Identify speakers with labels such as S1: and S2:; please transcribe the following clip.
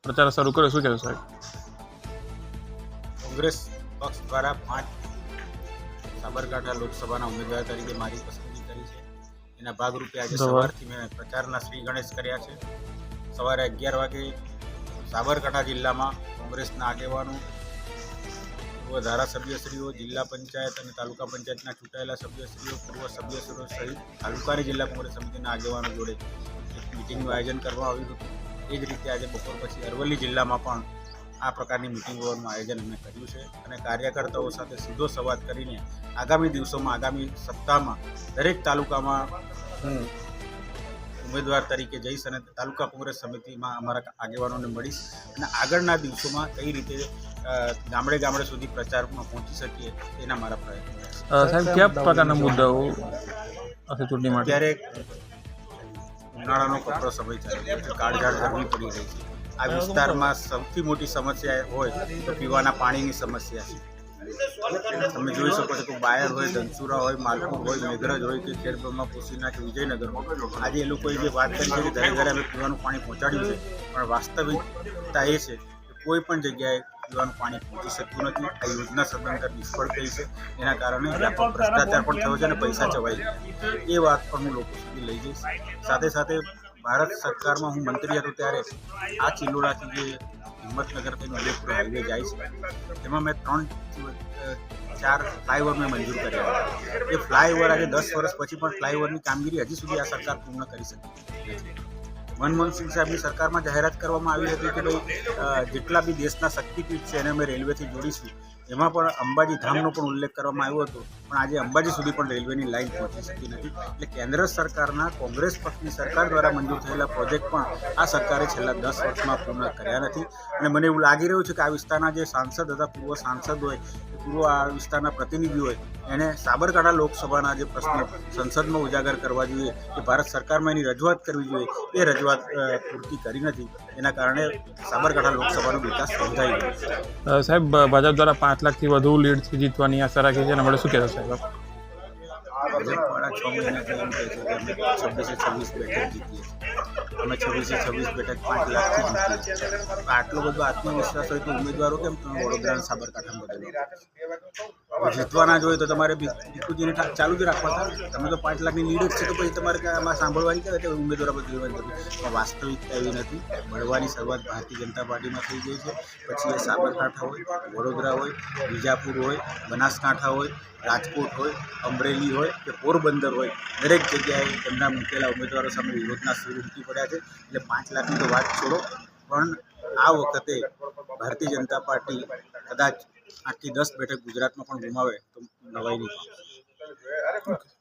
S1: પ્રચાર શરૂ કર્યો, શું કહેશો સાહેબ?
S2: કોંગ્રેસ પક્ષ દ્વારા 5 સાબરકાંઠા લોકસભાના ઉમેદવાર તરીકે મારી પસંદગી કરી છે. એના ભાગરૂપે આજે સવારથી મેં પ્રચારના શ્રી ગણેશ કર્યા છે. સવારે 11 વાગે સાબરકાંઠા જિલ્લામાં કોંગ્રેસના આગેવાનો, પૂર્વ ધારાસભ્યશ્રીઓ, જિલ્લા પંચાયત અને તાલુકા પંચાયતના ચૂંટાયેલા સભ્યશ્રીઓ, પૂર્વ સભ્યશ્રીઓ સહિત તાલુકાની જિલ્લા કોંગ્રેસ સમિતિના આગેવાનો જોડે એક મિટિંગનું આયોજન કરવામાં આવ્યું હતું. એ જ રીતે આજે બપોર પછી અરવલ્લી જિલ્લામાં પણ આ પ્રકારની મિટિંગોનું આયોજન અમે કર્યું છે અને કાર્યકર્તાઓ સાથે સીધો સંવાદ કરીને આગામી દિવસોમાં, આગામી સપ્તાહમાં દરેક તાલુકામાં હું ઉમેદવાર તરીકે જઈશ અને તાલુકા કોંગ્રેસ સમિતિમાં અમારા આગેવાનોને મળીશ અને આગળના દિવસોમાં કઈ રીતે ગામડે ગામડે સુધી પ્રચારમાં પહોંચી શકીએ એના મારા પ્રયત્નો છે.
S1: સાહેબ, કયા પ્રકારના મુદ્દાઓ ચૂંટણી માટે?
S2: અત્યારે ઉનાળાનો કપરો સમય ચાલે છે, કાળઝાળ ગરમી પડી રહી છે. આ વિસ્તારમાં સૌથી મોટી સમસ્યા હોય તો પીવાના પાણીની સમસ્યા છે. તમે જોઈ શકો છો કે બાયર હોય, ધનસુરા હોય, માલપુર હોય, મેઘરજ હોય કે ખેડબ્રહ્મા, પોશીના કે વિજયનગર હોય, આજે એ લોકોએ જે વાત કરી છે કે ઘરે ઘરે અમે પીવાનું પાણી પહોંચાડ્યું છે, પણ વાસ્તવિકતા એ છે કે કોઈ પણ જગ્યાએ પીવાનું પાણી પહોંચી શકતું નથી. આ યોજના સદંતર નિષ્ફળ થઈ છે. એના કારણે વ્યાપક ભ્રષ્ટાચાર પણ થયો છે અને પૈસા ચવાઈ ગયા. એ વાત પણ હું લોકો સુધી લઈ જઈશ. સાથે સાથે ભારત સરકારમાં હું મંત્રી હતો ત્યારે આ ચિલોડાથી જે હિંમતનગર થઈને ઉદયપુર હાઈવે જાય છે, તેમાં મેં 3-4 ફ્લાયઓવર મેં મંજૂર કર્યા. એ ફ્લાયઓવર આજે 10 વર્ષ પછી પણ ફ્લાયઓવરની કામગીરી હજી સુધી આ સરકાર પૂર્ણ કરી શકી નથી. મનમોહનસિંહ સાહેબની સરકારમાં જાહેરાત કરવામાં આવી હતી કે ભાઈ જેટલા બી દેશના શક્તિપીઠ છે એને અમે રેલવેથી જોડીશું. એમાં પણ અંબાજી ધામનો પણ ઉલ્લેખ કરવામાં આવ્યો હતો, પણ આજે અંબાજી સુધી પણ રેલવેની લાઇન પહોંચી શકી નથી. એટલે કેન્દ્ર સરકારના કોંગ્રેસ પક્ષની સરકાર દ્વારા મંજૂર થયેલા પ્રોજેક્ટ પણ આ સરકારે છેલ્લા 10 વર્ષમાં પૂર્ણ કર્યા નથી. અને મને એવું લાગી રહ્યું છે કે આ વિસ્તારના જે સાંસદ હતા, પૂર્વ સાંસદ હોય, પૂર્વ આ વિસ્તારના પ્રતિનિધિ હોય, એણે સાબરકાંઠા લોકસભાના જે પ્રશ્નો સંસદમાં ઉજાગર કરવા જોઈએ, એ ભારત સરકારમાં એની રજૂઆત કરવી જોઈએ, એ રજૂઆત પૂરતી કરી નથી. એના કારણે સાબરકાંઠા લોકસભાનો વિકાસ સમજાઈ ગયો છે.
S1: સાહેબ, ભાજપ દ્વારા 5 લાખથી વધુ લીડથી જીતવાની આશા રાખી છે અને આપણે શું કહેશો સાહેબ?
S2: ભાજપવાળા 6 મહિનાથી એમ કહે છે કે અમે 26-26 બેઠક જીતીએ છીએ. અમે 26-26 બેઠક 5 લાખથી જીતીએ છીએ. આટલો બધો આત્મવિશ્વાસ હોય તો ઉમેદવારો કેમ તમે વડોદરા અને સાબરકાંઠામાં બદલો? જીતવાના જોઈએ તો તમારે બીકુજીને ચાલુ જ રાખવા હતા. તમે તો 5 લાખની લીડ જ છે, તો પછી તમારે આમાં સાંભળવાની કહેવાય કે ઉમેદવારો બદલવાની જરૂર. પણ વાસ્તવિકતા એવી નથી. મળવાની શરૂઆત ભારતીય જનતા પાર્ટીમાં થઈ ગઈ છે. પછી એ સાબરકાંઠા હોય, વડોદરા હોય, વિજાપુર હોય, બનાસકાંઠા હોય, રાજકોટ હોય, અમરેલી હોય કે પોરબંદર હોય, દરેક જગ્યાએ તેમના મૂકેલા ઉમેદવારો સામે વિરોધના સૂર ઉમટી પડ્યા છે. એટલે 5 લાખની તો વાત છોડો, પણ આ વખતે ભારતીય જનતા પાર્ટી કદાચ 8 થી 10 બેઠક ગુજરાતમાં પણ ગુમાવે તો નવાઈ નહીં.